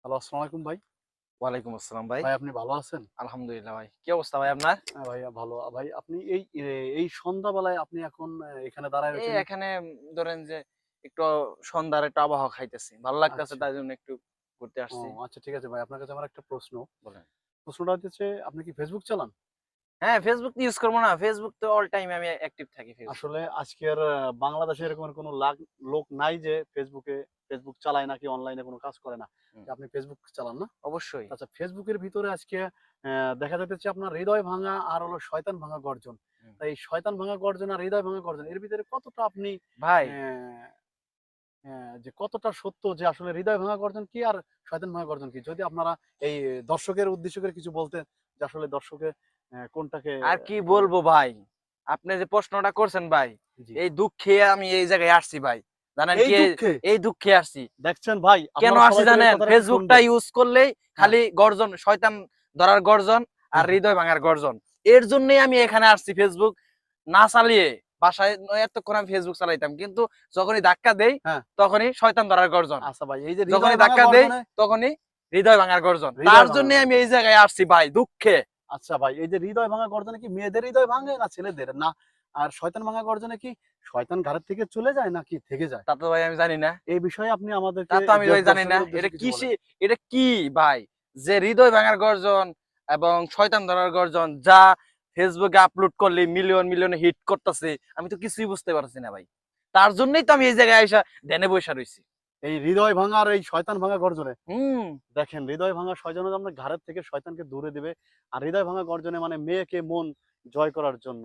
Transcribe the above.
Hello, আসসালামু আলাইকুম ভাই। ওয়ালাইকুম আসসালাম ভাই। ভাই আপনি ভালো আছেন? আলহামদুলিল্লাহ ভাই। কি অবস্থা ভাই আপনার? হ্যাঁ, ভাইয়া ভালো। ভাই আপনি এই সন্ধ্যাবেলায় আপনি এখন এখানে দাঁড়ায় এই রয়েছেন। এখানে ধরেন যে একটু সন্ধ্যার একটু আবহাওয়া খাইতেছি। ভালো লাগতেছে আচ্ছা। তাই জন্য একটু ঘুরতে ও আসছি। আচ্ছা, ঠিক আছে ভাই। আপনার কাছে আমার একটা প্রশ্ন। বলেন। প্রশ্নটা হচ্ছে আপনি কি Facebook চালান? হ্যাঁ, Facebook ইউজ করব না। Facebook তো অল টাইম আমি অ্যাক্টিভ থাকি Facebook আসলে এ। আজকের বাংলাদেশে এরকমের কোনো লোক নাই যে Facebook চালায় নাকি অনলাইনে কোনো কাজ করে না। হুম, যে আপনি Facebook চালান না? অবশ্যই। আচ্ছা, Facebook এর ভিতরে আজকে দেখা যাইতেছে আপনার হৃদয় ভাঙা আর হলো শয়তান ভাঙা গর্জন। হুম। তাই এই শয়তান ভাঙা গর্জন আর হৃদয় ভাঙা গর্জন এর ভিতরে কতটা আপনি ভাই, অ্যা যে কতটা সত্য যে আসলে হৃদয় ভাঙা গর্জন কি আর শয়তান ভাঙা গর্জন কি? যদি আপনারা এই দর্শকের উদ্দেশ্য করে কিছু বলতেন যে আসলে দর্শকে কোনটাকে আর কি বলে বলবো ভাই? আপনি যে প্রশ্নটা করছেন ভাই, জি। এই দুঃখে আমি এই জায়গায় আসছি ভাই। জানেন এই কি দুঃখে এই দুঃখে আসছি। দেখছেন ভাই কেন আপনারা আসি সবাই মিলে এই জানেন? কথাটা একটু ফেসবুকটা শুনবেন। ইউজ করলেই হ্যাঁ, খালি গর্জন, শয়তান ধরার গর্জন আর হ্যাঁ, হ্যাঁ। হৃদয় ভাঙার গর্জন। এর জন্যই আমি এখানে আসছি ফেসবুক না চালিয়ে বাসায় এতক্ষণ আমি ফেসবুক চালাইতাম। কিন্তু যখনই ধাক্কা দেই, হ্যাঁ, তখনই শয়তান ধরার গর্জন। আচ্ছা ভাই এই যে হৃদয় যখনই ভাঙা ধাক্কা দেই, গর্জনে তখনই হৃদয় ভাঙার গর্জন। তার হৃদয় ভাঙা জন্যই আমি গর্জন। এই জায়গায় আসছি ভাই দুঃখে। আচ্ছা ভাই এই যে হৃদয় ভাঙা গর্জনে কি মেয়েদের হৃদয় ভাঙে না ছেলেদের? না আর শয়তান ভাঙা গর্জনে কি শয়তান ঘাড়ের থেকে চলে যায় নাকি থেকে যায়? তা তো ভাই আমি জানি না। এই বিষয়ে আপনি তা আমাদেরকে তো আমি ভাই জানি না। দর্শকের উদ্দেশ্যে কিছু বলেন। এটা কি ভাই? যে হৃদয় ভাঙার গর্জন এবং শয়তান ধরার গর্জন যা ফেসবুকে আপলোড করলে মিলিয়ন, মিলিয়ন হিট করতেছে। আমি তো কিছুই বুঝতে পারছি না ভাই। তার জন্যই তো আমি এই জায়গায় আইসা ধ্যানে বইসা রইছি। এই হৃদয় ভাঙা আর এই শয়তান ভাঙা গর্জনে হুম, দেখেন হৃদয় ভাঙা শয়তান আপনার ঘাড়ের থেকে শয়তানকে দূরে দিবে। আর হৃদয় ভাঙা গর্জনে মানে মেয়েকে মন জয় করার জন্য।